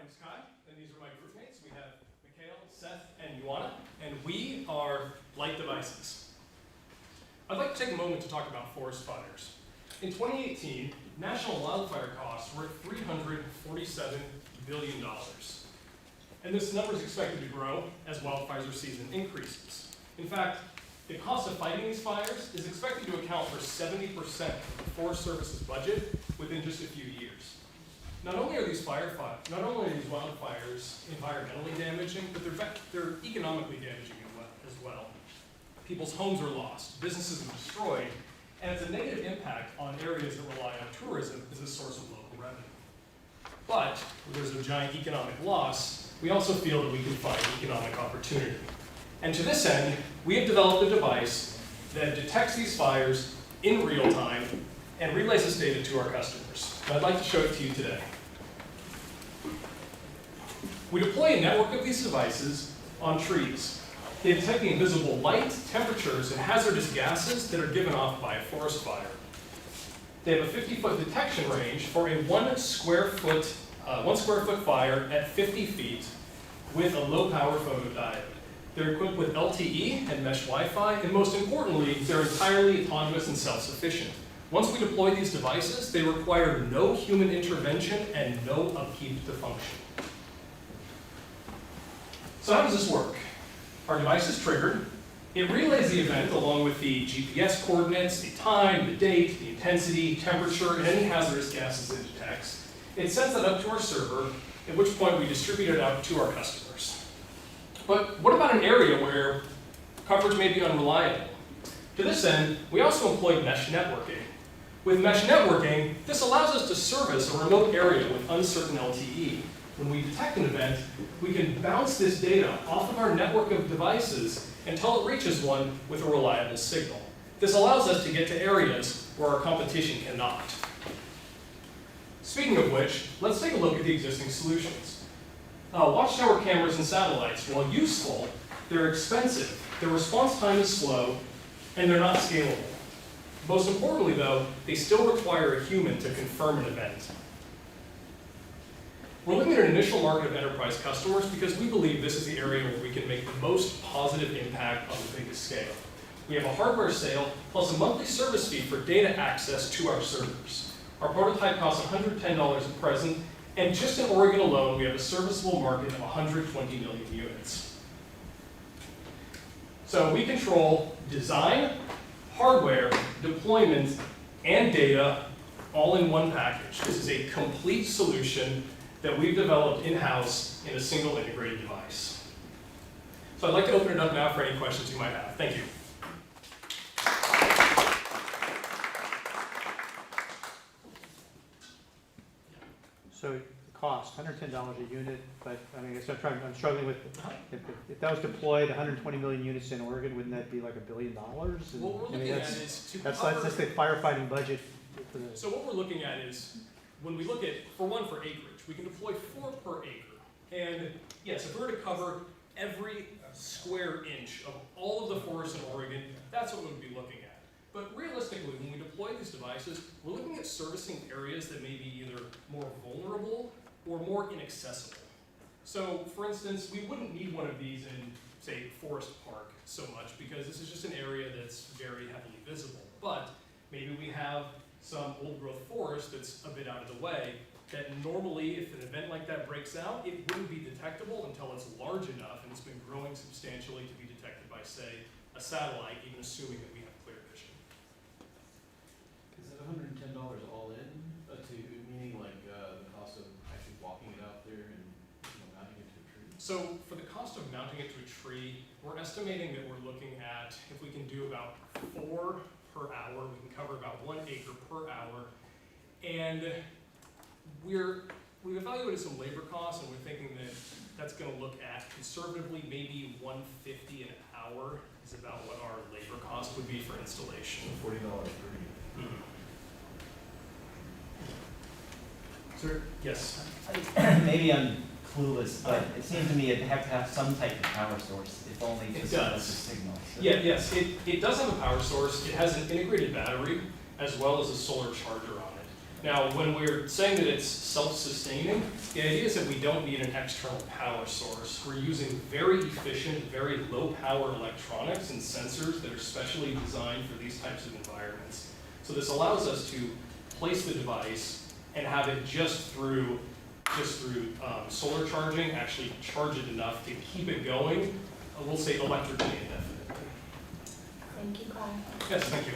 name's Kai, and these are my group mates. We have Mikhail, Seth, and Ioana, and we are Lite Devices. I'd like to take a moment to talk about forest fires. In 2018, national wildfire costs were at $347 billion. And this number is expected to grow as wildfire season increases. In fact, the cost of fighting these fires is expected to account for 70% of the Forest Service's budget within just a few years. Not only are these wildfires environmentally damaging, but they're economically damaging as well. People's homes are lost, businesses are destroyed, and it's a negative impact on areas that rely on tourism as a source of local revenue. But where there's a giant economic loss, we also feel that we can find economic opportunity. And to this end, we have developed a device that detects these fires in real time and relays this data to our customers. And I'd like to show it to you today. We deploy a network of these devices on trees. They detect the invisible light, temperatures, and hazardous gases that are given off by a forest fire. They have a 50-foot detection range for a 1 square foot fire at 50 feet with a low-power photodiode. They're equipped with LTE and mesh Wi-Fi, and most importantly, they're entirely autonomous and self-sufficient. Once we deploy these devices, they require no human intervention and no upkeep to function. So how does this work? Our device is triggered. It relays the event along with the GPS coordinates, the time, the date, the intensity, temperature, and any hazardous gases it detects. It sends that up to our server, at which point we distribute it out to our customers. But what about an area where coverage may be unreliable? To this end, we also employ mesh networking. With mesh networking, this allows us to service a remote area with uncertain LTE. When we detect an event, we can bounce this data off of our network of devices until it reaches one with a reliable signal. This allows us to get to areas where our competition cannot. Speaking of which, let's take a look at the existing solutions. Watchtower cameras and satellites, while useful, they're expensive, their response time is slow, and they're not scalable. Most importantly though, they still require a human to confirm an event. We're looking at an initial market of enterprise customers because we believe this is the area where we can make the most positive impact on the biggest scale. We have a hardware sale plus a monthly service fee for data access to our servers. Our prototype costs $110 at present, and just in Oregon alone, we have a serviceable market of 120 million units. So we control design, hardware, deployment, and data all in one package. This is a complete solution that we've developed in-house in a single integrated device. So I'd like to open it up now for any questions you might have. Thank you. So the cost, $110 a unit, but I mean, I'm struggling with, if that was deployed 120 million units in Oregon, wouldn't that be like $1 billion? What we're looking at is to that's cover, the firefighting budget for this. So what we're looking at is, when we look at, for acreage, we can deploy 4 per acre. And yes, if we were to cover every square inch of all of the forests in Oregon, that's what we'd be looking at. But realistically, when we deploy these devices, we're looking at servicing areas that may be either more vulnerable or more inaccessible. So, for instance, we wouldn't need one of these in, say, Forest Park so much because this is just an area that's very heavily visible. But maybe we have some old-growth forest that's a bit out of the way that normally, if an event like that breaks out, it wouldn't be detectable until it's large enough and it's been growing substantially to be detected by, say, a satellite, even assuming that we have clear vision. Is that $110 all in, meaning like the cost of actually walking it out there and mounting it to a tree? So for the cost of mounting it to a tree, we're estimating that we're looking at, if we can do about 4 per hour, we can cover about 1 acre per hour, and we've evaluated some labor costs, and we're thinking that that's going to look at conservatively maybe $150 an hour is about what our labor cost would be for installation. $40 per unit. Sir, Yes. maybe I'm clueless, but it seems to me it'd have to have some type of power source, if only It to does. send us a signal. So Yes, it does have a power source. It has an integrated battery as well as a solar charger on it. Now, when we're saying that it's self-sustaining, the idea is that we don't need an external power source. We're using very efficient, very low-power electronics and sensors that are specially designed for these types of environments. So this allows us to place the device and have it just through solar charging, actually charge it enough to keep it going, we'll say electrically indefinitely. Thank you, Kyle. Yes, thank you.